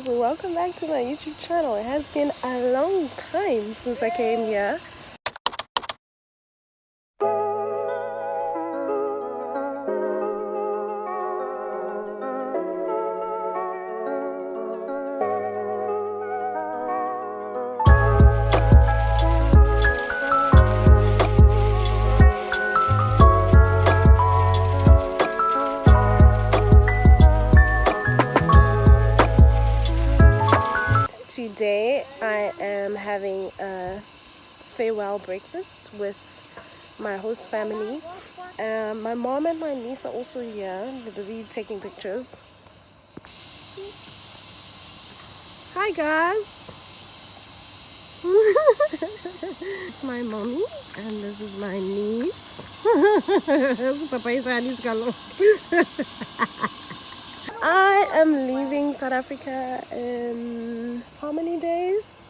guys, welcome back to my YouTube channel. It has been a long time since I came here. Today I am having a farewell breakfast with my host family. My mom and my niece are also here. They're busy taking pictures. Hi guys! It's my mommy and this is my niece. I am leaving South Africa in how many days?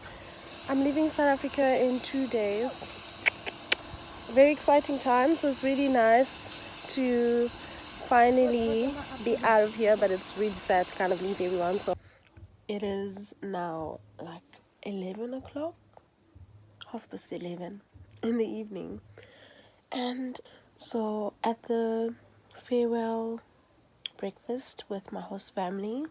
I'm leaving South Africa in 2 days. Very exciting time, so it's really nice to finally be out of here, but it's really sad to kind of leave everyone. So it is now like 11 o'clock, 11:30 in the evening, and so at the farewell breakfast with my host family,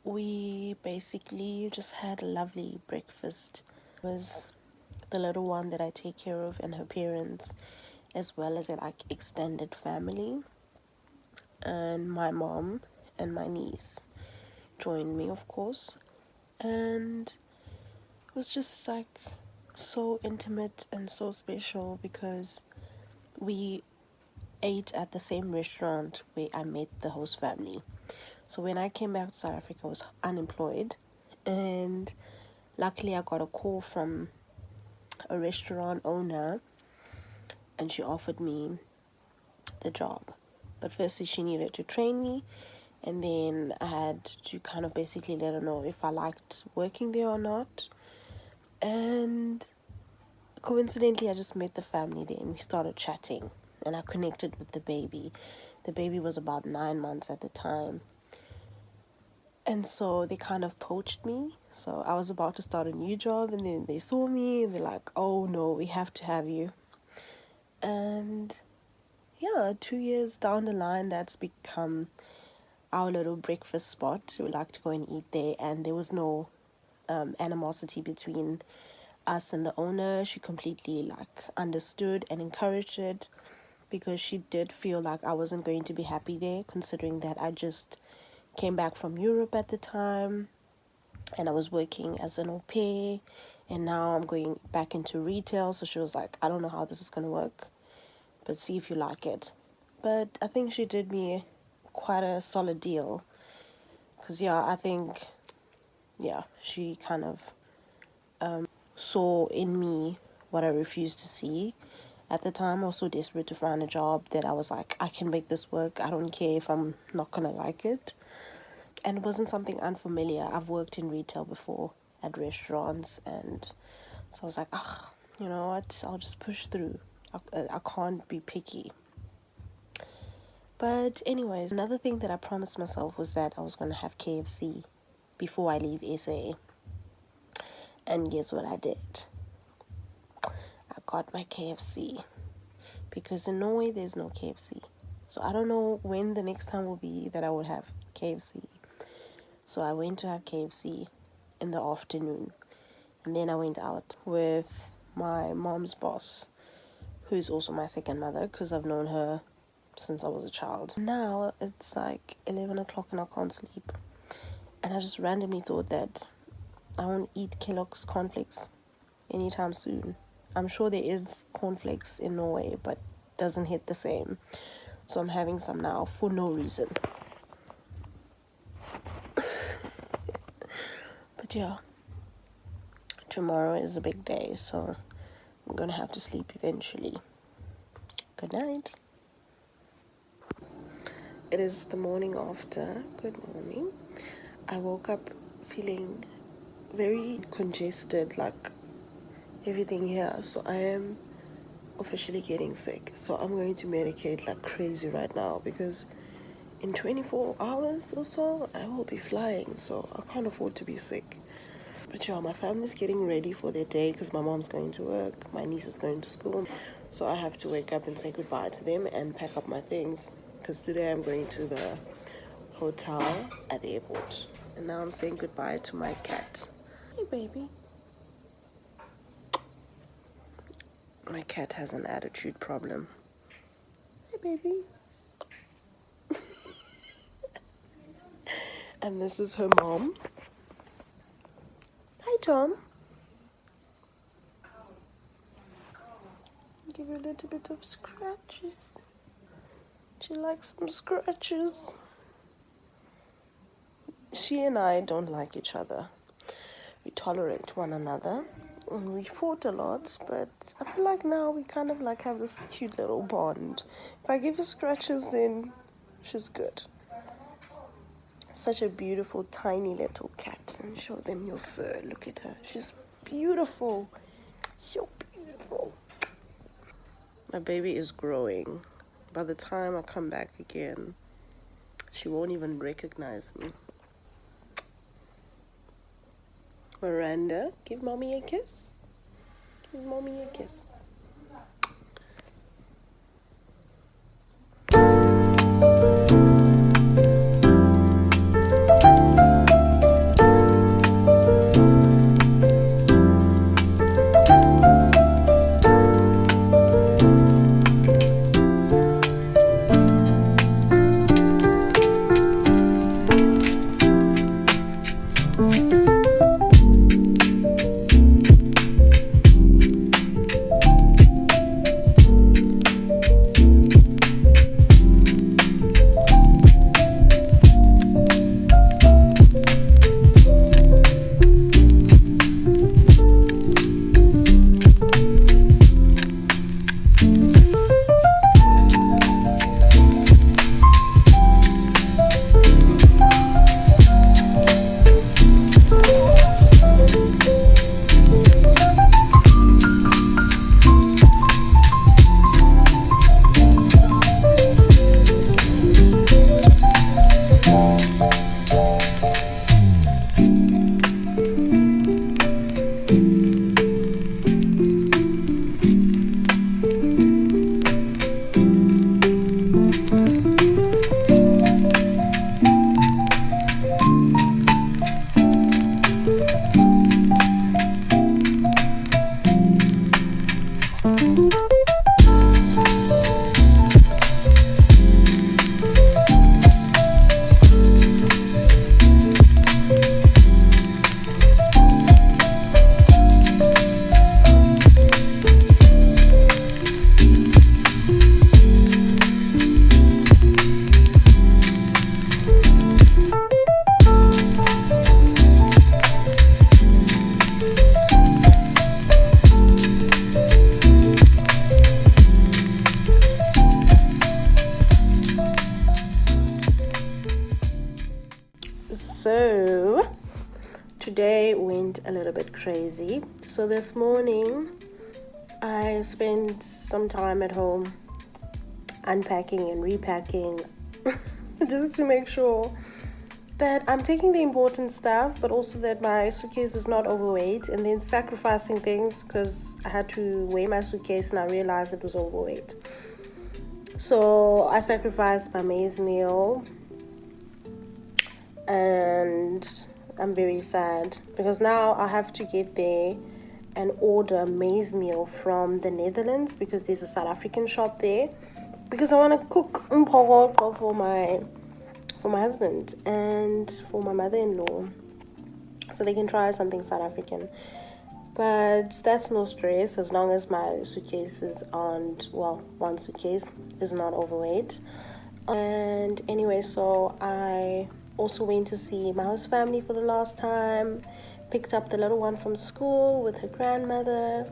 we basically just had a lovely breakfast. It was the little one that I take care of and her parents, as well as a like extended family, and my mom and my niece joined me, of course, and it was just like so intimate and so special because we ate at the same restaurant where I met the host family. So when I came back to South Africa, I was unemployed, and luckily I got a call from a restaurant owner, and she offered me the job. But firstly, she needed to train me, and then I had to kind of basically let her know if I liked working there or not. And coincidentally, I just met the family there, and we started chatting, and I connected with the baby. The baby was about 9 months at the time. And so they kind of poached me. So I was about to start a new job, and then they saw me and they're like, oh no, we have to have you. And yeah, 2 years down the line, that's become our little breakfast spot. We like to go and eat there, and there was no animosity between us and the owner. She completely like understood and encouraged it, because she did feel like I wasn't going to be happy there, considering that I just came back from Europe at the time and I was working as an au pair, and now I'm going back into retail. So she was like, I don't know how this is going to work, but see if you like it. But I think she did me quite a solid deal, because I think she kind of saw in me what I refused to see. At the time, I was so desperate to find a job that I was like, I can make this work. I don't care if I'm not gonna like it. And it wasn't something unfamiliar. I've worked in retail before at restaurants, and so I was like, you know what? I'll just push through. I can't be picky. But anyways, another thing that I promised myself was that I was going to have KFC before I leave SA. And guess what I did? I got my KFC. Because in Norway, there's no KFC. So I don't know when the next time will be that I would have KFC. So I went to have KFC in the afternoon. And then I went out with my mom's boss, who's also my second mother, because I've known her since I was a child. Now it's like 11 o'clock and I can't sleep. And I just randomly thought that I won't eat Kellogg's cornflakes anytime soon. I'm sure there is cornflakes in Norway, but doesn't hit the same. So I'm having some now for no reason. But yeah, tomorrow is a big day, so I'm gonna have to sleep eventually. Good night. It is the morning after. Good morning. I woke up feeling very congested, like everything here. So I am officially getting sick. So I'm going to medicate like crazy right now, because in 24 hours or so, I will be flying, so I can't afford to be sick. But yeah, my family's getting ready for their day because my mom's going to work, my niece is going to school. So I have to wake up and say goodbye to them and pack up my things. Because today I'm going to the hotel at the airport. And now I'm saying goodbye to my cat. Hey, baby. My cat has an attitude problem. Hey, baby. And this is her mom. Hi, Tom. Give her a little bit of scratches. She likes some scratches. She and I don't like each other. We tolerate one another. And we fought a lot, but I feel like now we kind of like have this cute little bond. If I give her scratches, then she's good. Such a beautiful, tiny little cat. And show them your fur. Look at her. She's beautiful. So beautiful. My baby is growing. By the time I come back again, she won't even recognize me. Miranda, give mommy a kiss. Give mommy a kiss. So today went a little bit crazy. So this morning I spent some time at home unpacking and repacking just to make sure that I'm taking the important stuff, but also that my suitcase is not overweight, and then sacrificing things because I had to weigh my suitcase and I realized it was overweight. So I sacrificed my maize meal, and I'm very sad because now I have to get there and order maize meal from the Netherlands because there's a South African shop there, because I want to cook mphokoqo for my husband and for my mother-in-law so they can try something South African. But that's no stress as long as my suitcases aren't, well, one suitcase is not overweight. And anyway, so I also went to see my host family for the last time, picked up the little one from school with her grandmother,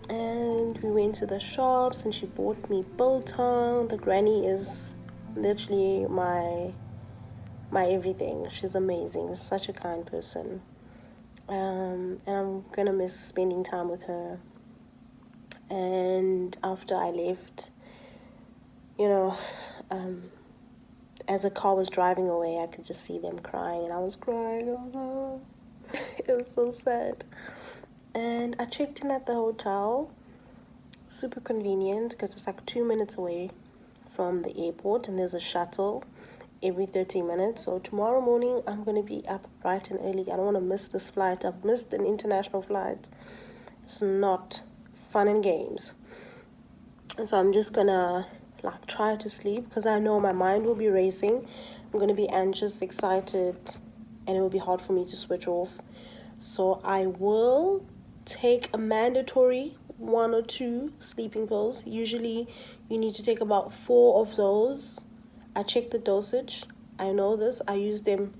and we went to the shops and she bought me biltong. The granny is literally my everything. She's amazing, such a kind person, and I'm gonna miss spending time with her. And after I left, as a car was driving away, I could just see them crying, and I was crying. Oh no. It was so sad. And I checked in at the hotel. Super convenient because it's like 2 minutes away from the airport, and there's a shuttle every 30 minutes. So tomorrow morning I'm going to be up bright and early. I don't want to miss this flight. I've missed an international flight. It's not fun and games. So I'm just gonna like try to sleep because I know my mind will be racing. I'm gonna be anxious, excited, and it will be hard for me to switch off. So I will take a mandatory 1 or 2 sleeping pills. Usually you need to take about 4 of those. I check the dosage. I know this. I use them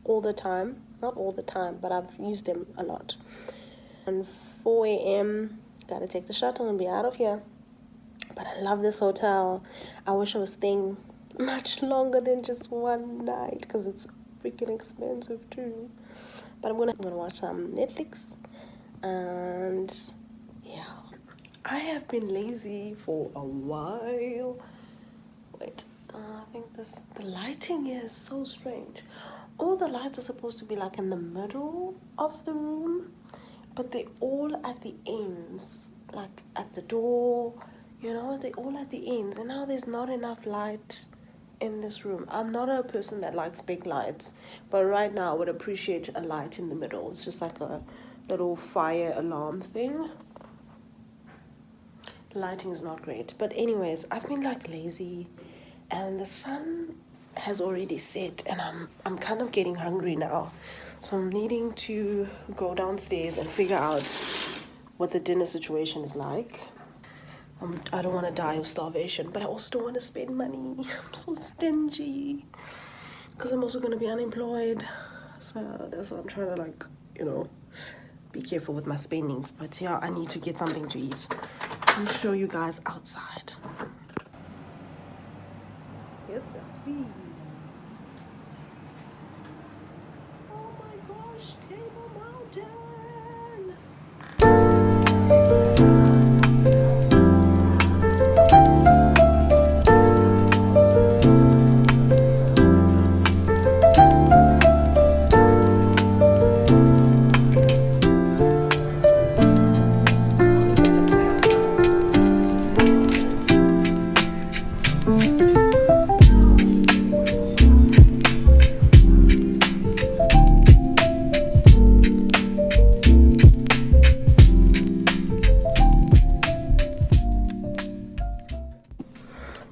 all the time. Not all the time, but I've used them a lot. And 4 a.m. gotta take the shuttle and be out of here. But I love this hotel. I wish I was staying much longer than just one night because it's freaking expensive too. But I'm gonna watch some Netflix, and yeah. I have been lazy for a while. Wait, I think the lighting here is so strange. All the lights are supposed to be like in the middle of the room, but they're all at the ends, like at the door, you know, they're all at the ends, and now there's not enough light in this room. I'm not a person that likes big lights, but right now I would appreciate a light in the middle. It's just like a little fire alarm thing. The lighting is not great, but anyways, I've been like lazy, and the sun has already set, and I'm kind of getting hungry now, so I'm needing to go downstairs and figure out what the dinner situation is like. I don't want to die of starvation, but I also don't want to spend money. I'm so stingy because I'm also going to be unemployed, so that's why I'm trying to, like, you know, be careful with my spendings. But yeah, I need to get something to eat. I'll show you guys outside. It's a speed. Oh my gosh, Table Mountain.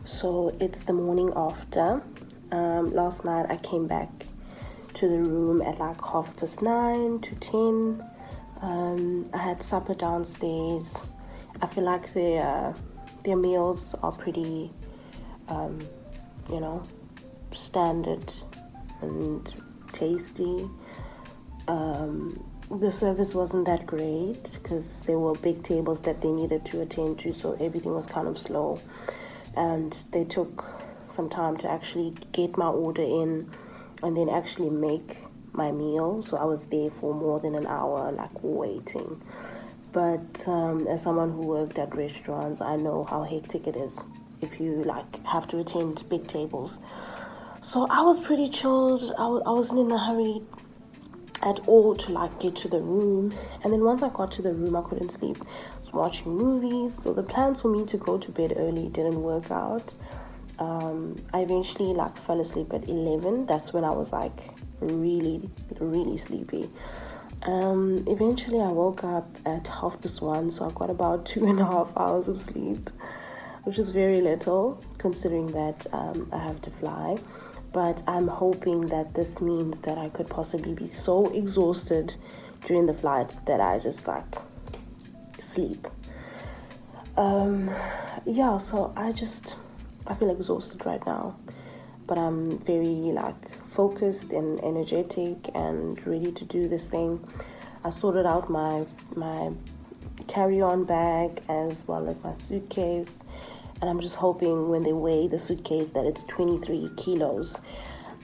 So it's the morning after. Last night I came back to the room at like 9:30 to 10. I had supper downstairs. I feel like their meals are pretty, you know, standard and tasty. The service wasn't that great because there were big tables that they needed to attend to, so everything was kind of slow. And they took some time to actually get my order in and then actually make my meal. So I was there for more than an hour, like waiting. But as someone who worked at restaurants, I know how hectic it is if you like have to attend big tables. So I was pretty chilled. I wasn't in a hurry at all to like get to the room. And then once I got to the room, I couldn't sleep. I was watching movies, so the plans for me to go to bed early didn't work out. I eventually like fell asleep at 11. That's when I was like really sleepy. Eventually I woke up at 1:30, so I got about 2.5 hours of sleep, which is very little considering that I have to fly. But I'm hoping that this means that I could possibly be so exhausted during the flight that I just like sleep. Yeah, so I feel exhausted right now, but I'm very like focused and energetic and ready to do this thing. I sorted out my carry-on bag as well as my suitcase, and I'm just hoping when they weigh the suitcase that it's 23 kilos.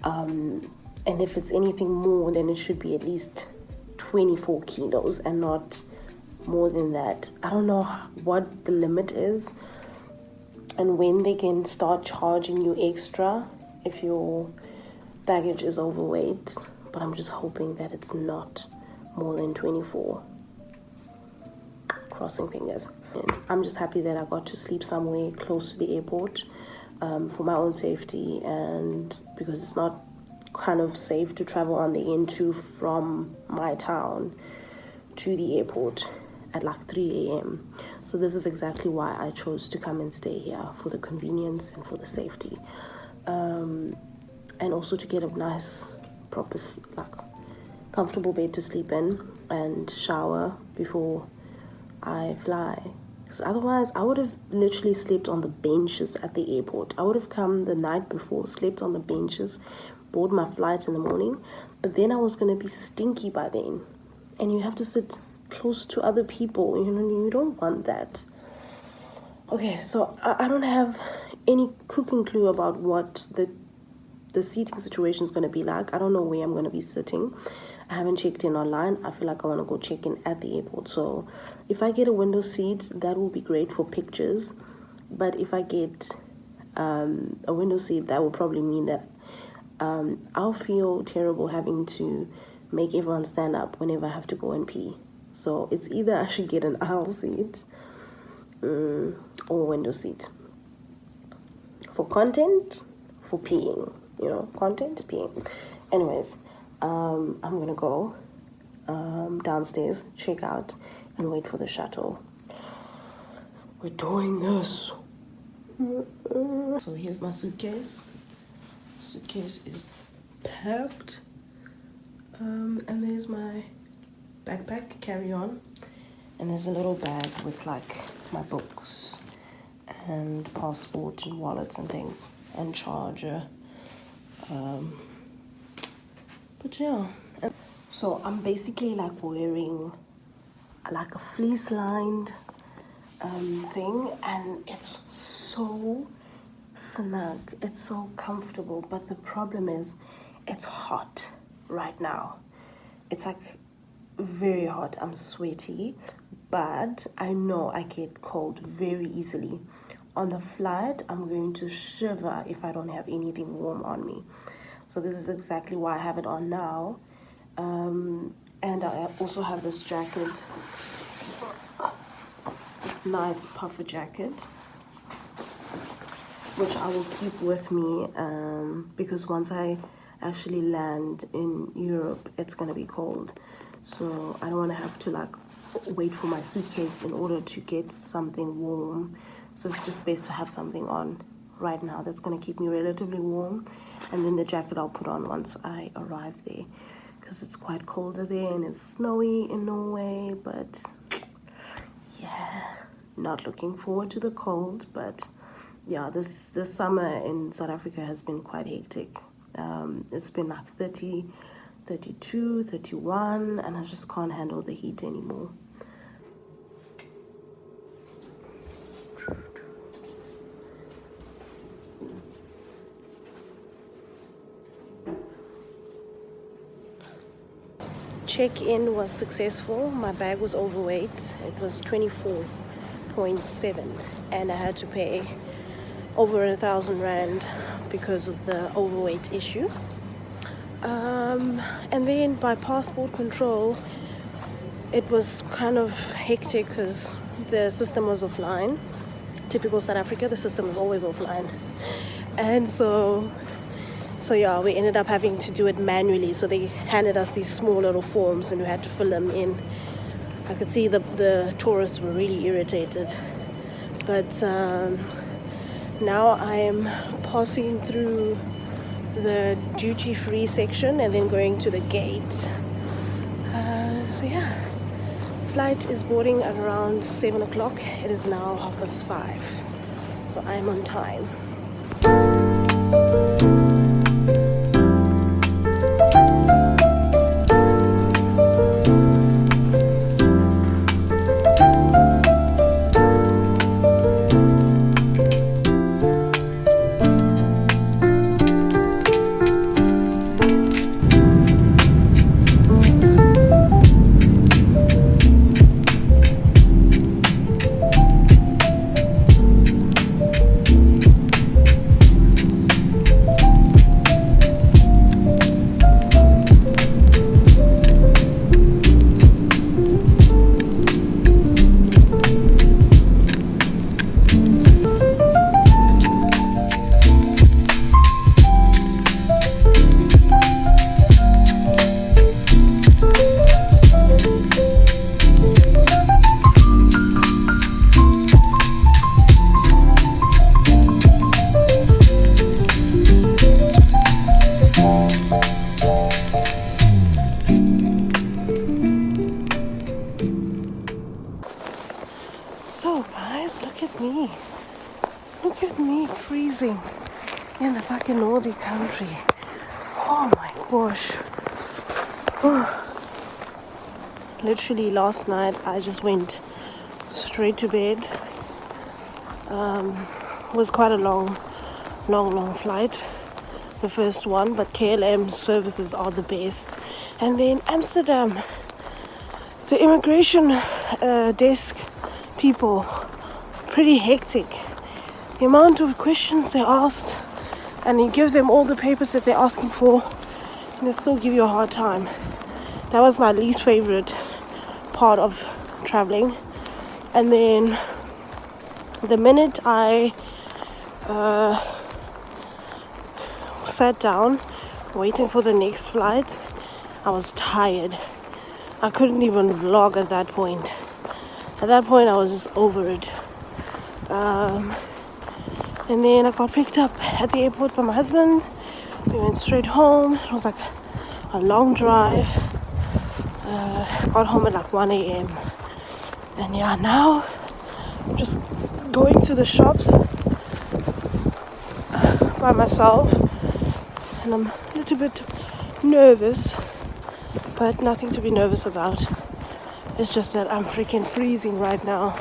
And if it's anything more, then it should be at least 24 kilos and not more than that. I don't know what the limit is and when they can start charging you extra if your baggage is overweight, but I'm just hoping that it's not more than 24. Crossing fingers. And I'm just happy that I got to sleep somewhere close to the airport for my own safety, and because it's not kind of safe to travel on the N2 from my town to the airport at like 3 a.m. So this is exactly why I chose to come and stay here, for the convenience and for the safety, and also to get a nice, proper, like comfortable bed to sleep in and shower before I fly. Because otherwise I would have literally slept on the benches at the airport. I would have come the night before, slept on the benches, board my flight in the morning, but then I was going to be stinky by then, and you have to sit close to other people, you don't want that. Okay, so I don't have any cooking clue about what the seating situation is going to be like. I don't know where I'm going to be sitting. I haven't checked in online. I feel like I want to go check in at the airport. So if I get a window seat, that will be great for pictures, but if I get a window seat, that will probably mean that I'll feel terrible having to make everyone stand up whenever I have to go and pee. So it's either I should get an aisle seat or a window seat. For content, for peeing, content, peeing. Anyways, I'm gonna go downstairs, check out, and wait for the shuttle. We're doing this. So here's my suitcase. Suitcase is packed, and there's my backpack, carry-on, and there's a little bag with like my books and passport and wallets and things and charger, but yeah. So I'm basically like wearing like a fleece lined thing, and it's so snug, it's so comfortable, but the problem is it's hot right now. It's like very hot. I'm sweaty, but I know I get cold very easily. On the flight, I'm going to shiver if I don't have anything warm on me. So this is exactly why I have it on now. And I also have this jacket, this nice puffer jacket, which I will keep with me because once I actually land in Europe, it's gonna be cold. So I don't want to have to like wait for my suitcase in order to get something warm. So it's just best to have something on right now that's gonna keep me relatively warm, and then the jacket I'll put on once I arrive there, because it's quite colder there and it's snowy in Norway. But yeah, not looking forward to the cold. But yeah, this summer in South Africa has been quite hectic. It's been like 30, 32, 31, and I just can't handle the heat anymore. Check-in was successful. My bag was overweight. It was 24.7, and I had to pay over 1,000 rand because of the overweight issue. And then by passport control, it was kind of hectic because the system was offline. Typical South Africa, the system is always offline. And so yeah, we ended up having to do it manually. So they handed us these small little forms and we had to fill them in. I could see the tourists were really irritated. But now I am passing through the duty-free section and then going to the gate. So yeah, flight is boarding at around 7 o'clock. It is now 5:30, so I'm on time. me. Look at me freezing in the fucking Nordic country. Oh my gosh. Literally last night I just went straight to bed. It was quite a long flight, the first one, but KLM services are the best. And then Amsterdam, the immigration desk people, pretty hectic. The amount of questions they asked, and you give them all the papers that they're asking for, and they still give you a hard time. That was my least favorite part of traveling. And then the minute I sat down waiting for the next flight, I was tired. I couldn't even vlog at that point. At that point I was just over it. And then I got picked up at the airport by my husband. We went straight home. It was like a long drive. Got home at like 1 a.m. And yeah, now I'm just going to the shops by myself, and I'm a little bit nervous, but nothing to be nervous about. It's just that I'm freaking freezing right now.